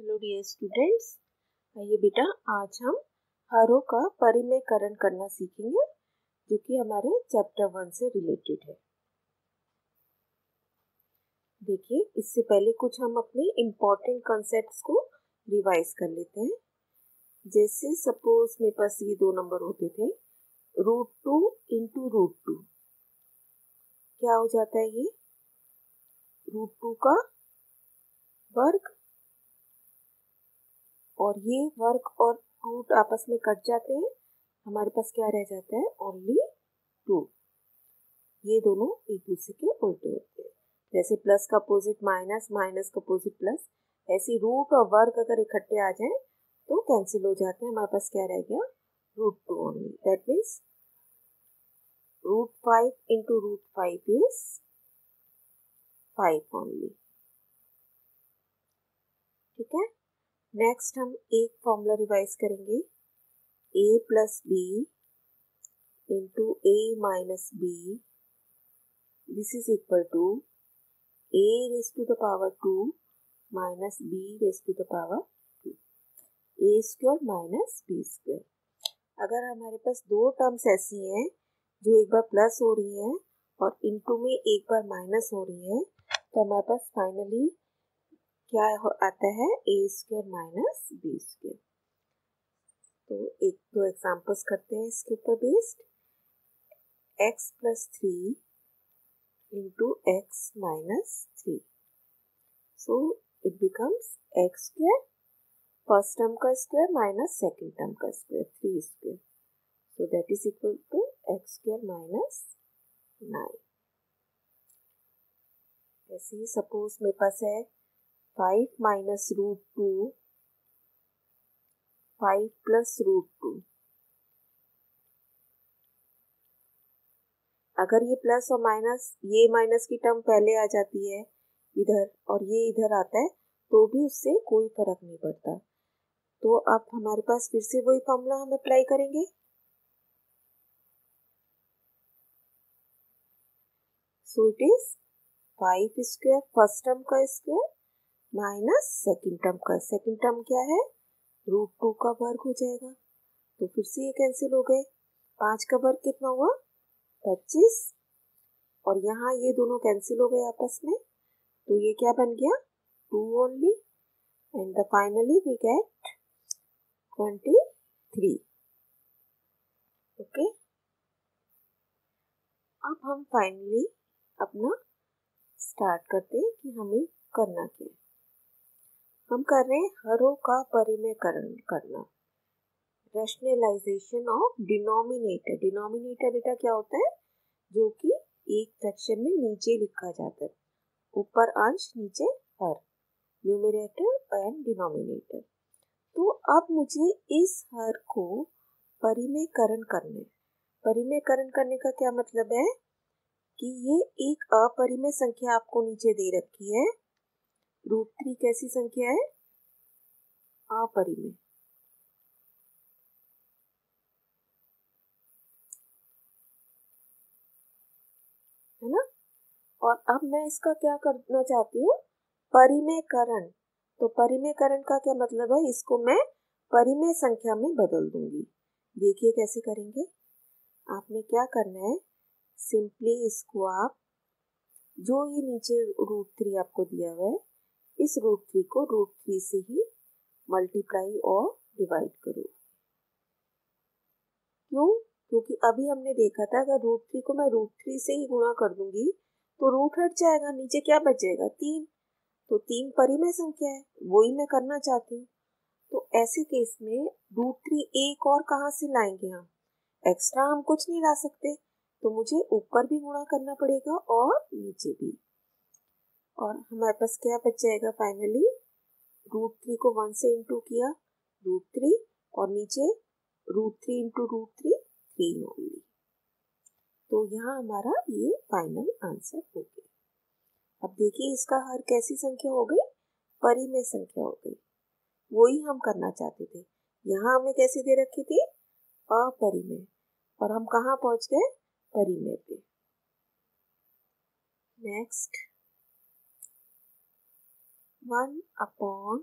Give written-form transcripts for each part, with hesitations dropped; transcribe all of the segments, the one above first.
Hello dear students, आइए बेटा आज हम हरों का परिमेयकरण करना सीखेंगे जो कि हमारे चैप्टर 1 से रिलेटेड है। देखिए, इससे पहले कुछ हम अपने इम्पोर्टेंट कॉन्सेप्ट्स को रिवाइज कर लेते हैं। जैसे सपोज मेरे पास ये दो नंबर होते थे, √2 इंटू √2 क्या हो जाता है? ये √2 का वर्ग, और ये वर्ग और रूट आपस में कट जाते हैं, हमारे पास क्या रह जाता है? ओनली 2। ये दोनों एक दूसरे के उल्टे होते हैं। जैसे प्लस का अपोजिट माइनस, माइनस का अपोजिट प्लस, ऐसी रूट और वर्ग अगर इकट्ठे आ जाए तो कैंसिल हो जाते हैं। हमारे पास क्या रह गया? √2 only. That means √5 into √5 is 5 only. ठीक है, नेक्स्ट हम एक फॉर्मूला रिवाइज करेंगे। a plus b into a minus b, this is equal to a raise to the power 2 minus b raise to the power 2, a square minus b square. अगर हमारे पास दो terms ऐसी हैं जो एक बार प्लस हो रही है और इनटू में एक बार माइनस हो रही है, तो हमारे पास फाइनली क्या आता है? a square minus b square. तो एक दो एग्जांपल्स करते हैं इसके ऊपर based. x plus 3 into x minus 3, so it becomes x square, first term का स्क्वायर माइनस सेकेंड टर्म का square, 3 square, so that is equal to x square minus 9। ऐसे ही सपोज मेरे पास है 5 माइनस √2, 5 प्लस √2। अगर ये प्लस और minus, ये minus की टर्म पहले आ जाती है इधर और ये इधर आता है तो भी उससे कोई फर्क नहीं पड़ता। तो अब हमारे पास फिर से वही फॉर्मूला हम अप्लाई करेंगे। सो it is 5 square first term का स्क्वायर माइनस सेकेंड टर्म का, सेकेंड टर्म क्या है? √2 का वर्ग हो जाएगा। तो फिर से ये कैंसिल हो गए। 5 का वर्ग कितना हुआ? 25, और यहाँ ये दोनों कैंसिल हो गए आपस में, तो ये क्या बन गया? 2 only, and the finally we get 23। Okay, अब हम फाइनली अपना स्टार्ट करते हैं कि हमें करना क्या है। हम कर रहे हैं हरों का परिमेयकरण करना, रैशनलाइजेशन ऑफ डिनोमिनेटर। डिनोमिनेटर बेटा क्या होता है? जो कि एक फ्रैक्शन में नीचे लिखा जाता है, ऊपर अंश नीचे हर, न्यूमरेटर एंड डिनोमिनेटर। तो अब मुझे इस हर को परिमेयकरण करना है। परिमेयकरण करने का क्या मतलब है कि ये एक अपरिमेय संख्या आपको नीचे दे रखी है। √3 कैसी संख्या है? अपरिमेय, है ना? और अब मैं इसका क्या करना चाहती हूँ? परिमेयकरण। तो परिमेयकरण का क्या मतलब है? इसको मैं परिमेय संख्या में बदल दूंगी। देखिए कैसे करेंगे। आपने क्या करना है, सिंपली इसको आप, जो ये नीचे √3 आपको दिया हुआ है, इस √3 को √3 से ही मल्टीप्लाई और डिवाइड करो। क्यों? क्योंकि अभी हमने देखा था अगर √3 को मैं √3 से ही गुणा कर दूंगी तो रूट हट जाएगा, नीचे क्या बचेगा? 3। तो 3 परिमेय संख्या है, वही मैं करना चाहती हूँ। तो ऐसे केस में √3 एक और कहाँ से लाएंगे? हम एक्स्ट्रा हम कुछ नहीं ला सकते, तो मुझे ऊपर भी गुणा करना पड़ेगा और नीचे भी। और हमारे पास क्या बच जाएगा फाइनली? √3 को 1 से इंटू किया, √3, और नीचे √3 इंटू √3, 3 ओनली। तो यहाँ हमारा ये फाइनल आंसर हो गया। अब देखिए इसका हर कैसी संख्या हो गई? परिमेय संख्या हो गई। वही हम करना चाहते थे। यहाँ हमें कैसे दे रखी थी? अपरिमेय, और हम कहाँ पहुंच गए? परिमेय पे। नेक्स्ट, 1/((2)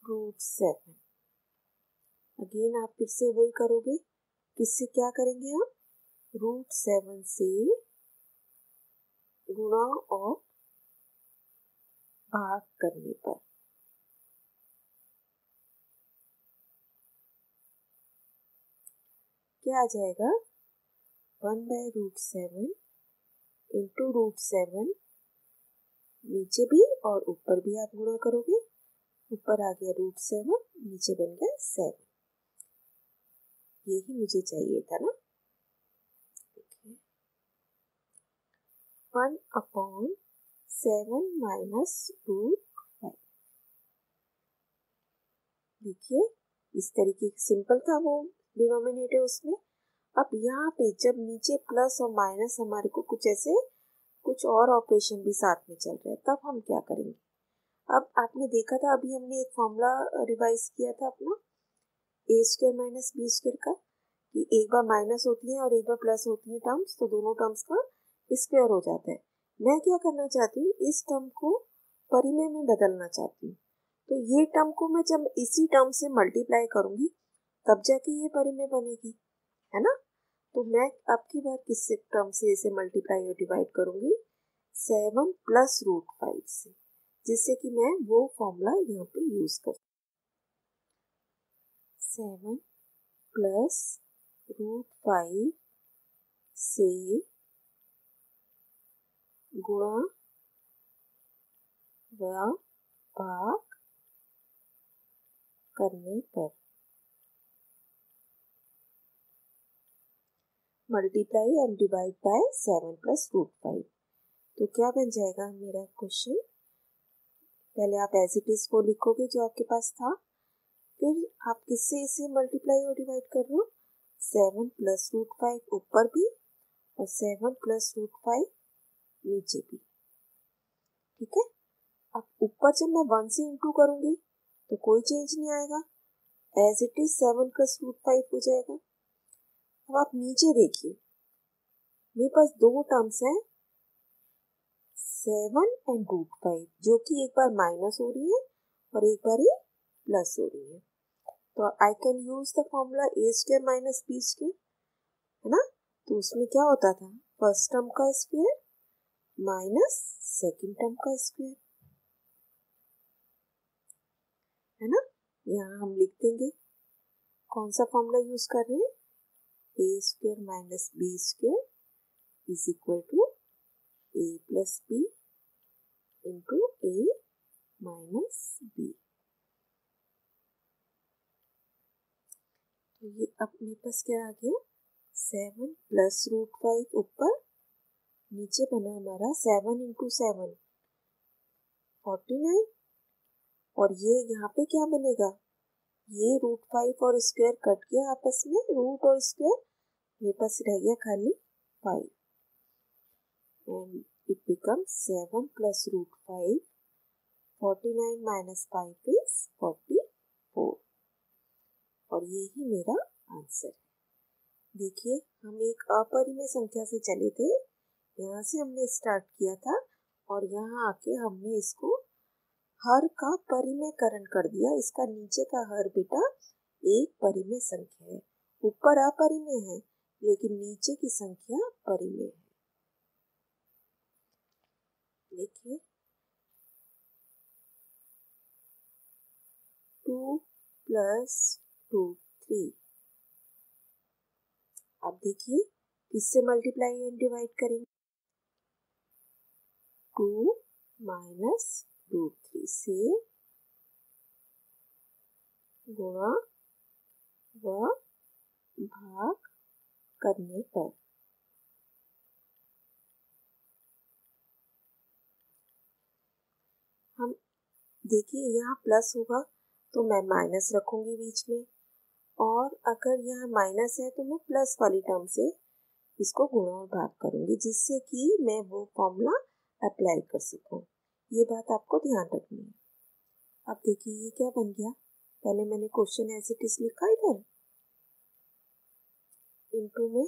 √7। अगेन आप फिर से वही करोगे, किससे क्या करेंगे आप, √7 से गुणा और भाग करने पर। क्या आ जाएगा, 1/√7 इंटू √7, नीचे भी और ऊपर भी आप गुणा करोगे, ऊपर आ गया √7, नीचे बन गया 7। यही मुझे चाहिए था ना। देखिए 1/7 माइनस √5। देखिए इस तरीके से सिंपल था वो डिनोमिनेटर उसमें। अब यहाँ पे जब नीचे प्लस और माइनस हमारे को कुछ ऐसे कुछ और ऑपरेशन भी साथ में चल रहा है, तब हम क्या करेंगे। अब आपने देखा था, अभी हमने एक फॉर्मूला रिवाइज किया था अपना a² माइनस b² का, कि एक बार माइनस होती है और एक बार प्लस होती है टर्म्स, तो दोनों टर्म्स का स्क्वायर हो जाता है। मैं क्या करना चाहती हूँ, इस टर्म को परिमेय में बदलना चाहती हूँ। तो ये टर्म को मैं जब इसी टर्म से मल्टीप्लाई करूंगी तब जाके ये परिमेय बनेगी, है ना। तो मैं अब की बार किस टर्म से इसे मल्टीप्लाई और डिवाइड करूंगी, 7 प्लस √5 से, जिससे कि मैं वो फॉर्मूला यहाँ पे यूज कर 7 प्लस √5 से गुणा व भाग करने पर, multiply and divide by 7 plus √5। तो क्या बन जाएगा मेरा क्वेश्चन, पहले आप एज इट इज वो लिखोगे जो आपके पास था, फिर आप किससे इसे मल्टीप्लाई और डिवाइड कर रहे हो, 7 प्लस √5 ऊपर भी और 7 प्लस √5 नीचे भी, ठीक है। अब ऊपर जब मैं 1 से इंटू करूंगी तो कोई चेंज नहीं आएगा, एज इट इज 7 प्लस √5 हो जाएगा। अब आप नीचे देखिए, मेरे पास दो टर्म्स हैं 7 एंड √5, जो कि एक बार माइनस हो रही है और एक बार ही प्लस हो रही है। तो I can use the formula a² minus b², है ना। तो उसमें क्या होता था, फर्स्ट टर्म का स्क्वायर माइनस सेकेंड टर्म का स्क्वायर, है ना। यहाँ हम लिख देंगे कौन सा फॉर्मूला यूज कर रहे हैं, a² minus b² is equal to a plus b into a minus b। तो ये अपने पास क्या आ गया, 7 प्लस √5 ऊपर, नीचे बना हमारा 7 इंटू 7 49, और ये यहाँ पे क्या बनेगा, ये √5 और स्क्वायर कट गया आपस में, रूट और स्क्वायर, मेरे पास रह गया खाली 5 and it becomes 7 plus √5, 49 minus 5 is 44, और ये ही मेरा आंसर है। देखिए हम एक अपरिमेय संख्या से चले थे, यहाँ से हमने स्टार्ट किया था और यहाँ आके हमने इसको हर का परिमेयकरण कर दिया। इसका नीचे का हर बेटा एक परिमेय संख्या है, ऊपर अपरिमेय है लेकिन नीचे की संख्या परिमेय है। देखिए 2 प्लस 2 3, अब देखिए किससे मल्टीप्लाई एंड डिवाइड करेंगे, 2 माइनस √3 से गुणा व भाग करने पर। हम देखिए यहाँ प्लस होगा तो मैं माइनस रखूंगी बीच में, और अगर यहाँ माइनस है तो मैं प्लस वाली टर्म से इसको गुणा और भाग करूंगी, जिससे कि मैं वो फॉर्मूला अप्लाई कर सकूं। ये बात आपको ध्यान रखनी है। अब देखिए ये क्या बन गया, पहले मैंने क्वेश्चन एज इट इज लिखा इधर, इनटू में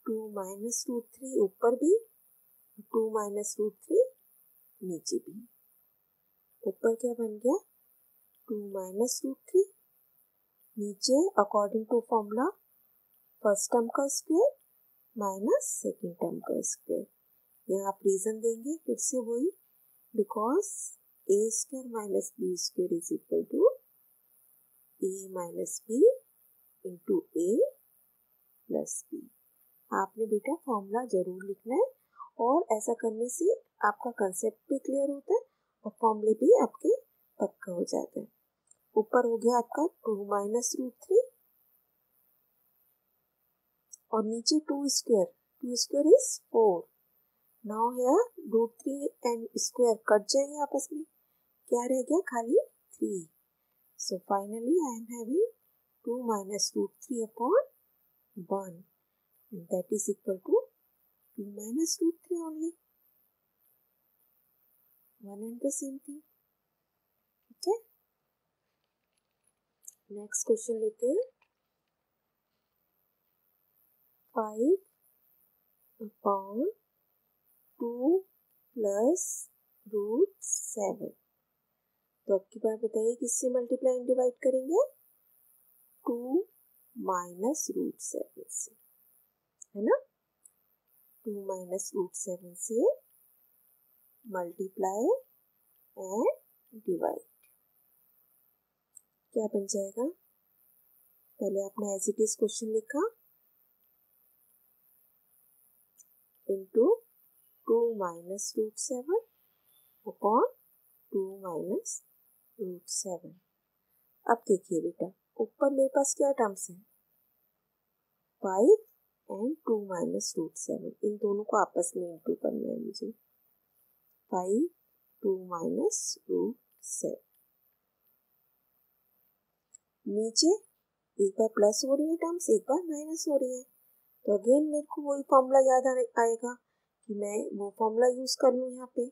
2 माइनस √3 ऊपर भी, 2 माइनस √3 नीचे भी। ऊपर क्या बन गया 2 माइनस रूट 3, नीचे according to formula first term का स्क्वायर माइनस सेकेंड टर्म का स्क्वायर। यहाँ आप रीजन देंगे फिर से वही, because a square minus b square is equal to a minus b into a plus b. आपने बेटा फॉर्मूला जरूर लिखना है, और ऐसा करने से आपका कंसेप्ट भी क्लियर होता है और फॉर्मूले भी आपके पक्का हो जाते हैं। ऊपर हो गया आपका 2 माइनस रूट 3 और नीचे 2 square is 4। Now here root 3 and square cut जाएंगे आपस में, क्या रह गया खाली 3। So finally I am having 2 minus root 3 upon 1 that is equal to 2 minus root 3 only, one and the same thing। ठीक है, नेक्स्ट क्वेश्चन लेते हैं। 5 अपॉन 2 प्लस रूट 7। तो अब की बार बताइए किससे मल्टीप्लाई एंड डिवाइड करेंगे? 2 माइनस रूट 7 से, है ना। 2 माइनस रूट 7 से मल्टीप्लाई एंड डिवाइड, क्या बन जाएगा? पहले आपने एज इट इज क्वेश्चन लिखा, into 2 minus root 7 upon 2 minus root 7। अब देखिए बेटा, ऊपर मेरे पास क्या टर्म्स है? 5 एंड 2 माइनस रूट 7, इन दोनों को आपस में इंटू करना है मुझे। 5 2 माइनस रूट 7, नीचे एक बार प्लस हो रही है टर्म्स, एक बार माइनस हो रही है, तो अगेन मेरे को वही फॉर्मूला याद आएगा कि मैं वो फॉर्मूला यूज कर लूँ। यहाँ पे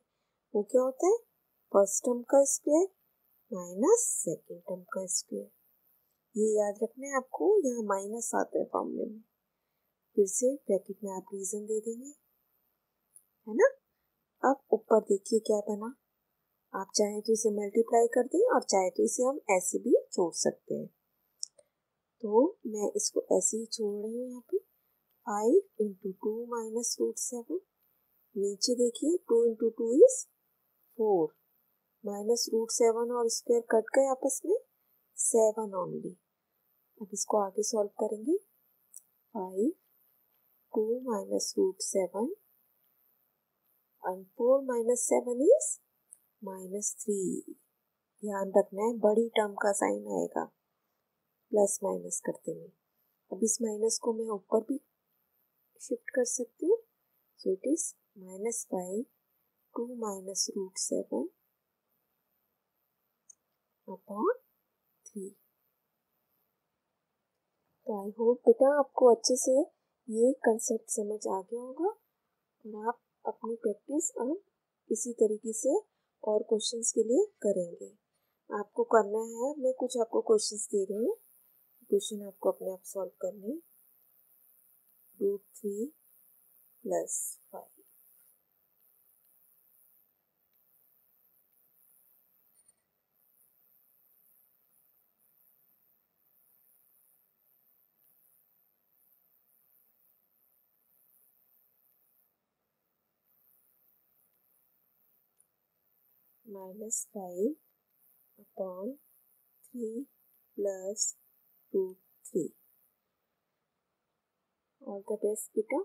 वो क्या होता है? फर्स्ट टर्म का स्क्वायर माइनस सेकेंड टर्म का स्क्वायर। ये याद रखना है आपको, यहाँ माइनस आता है फॉर्मूले में। फिर से ब्रैकेट में आप रीजन दे देंगे, है ना। अब ऊपर देखिए क्या बना, आप चाहे तो इसे मल्टीप्लाई कर दें और चाहे तो इसे हम ऐसे भी छोड़ सकते हैं। तो मैं इसको ऐसे ही छोड़ रही हूँ। यहाँ पे 5 इंटू 2 माइनस रूट 7, नीचे देखिए 2 इंटू 2 इज 4, माइनस रूट 7 और स्क्वायर कट गए आपस में, 7 ओनली। अब इसको आगे सॉल्व करेंगे। 5 2 minus root 7 and 4 minus 7 is -3। ध्यान रखना है बड़ी टर्म का साइन आएगा प्लस माइनस करते हुए। अब इस माइनस को मैं ऊपर भी शिफ्ट कर सकती हूँ, so it is -5 2 minus root 7 upon 3। तो आई होप बेटा आपको अच्छे से ये कंसेप्ट समझ आ गया होगा, और आप अपनी प्रैक्टिस अब इसी तरीके से और क्वेश्चंस के लिए करेंगे। आपको करना है, मैं कुछ आपको क्वेश्चंस दे रही हूँ, क्वेश्चन आपको अपने आप सॉल्व करने। Root 3 plus 5, -5 upon 3 plus root 3। All the best बेटा।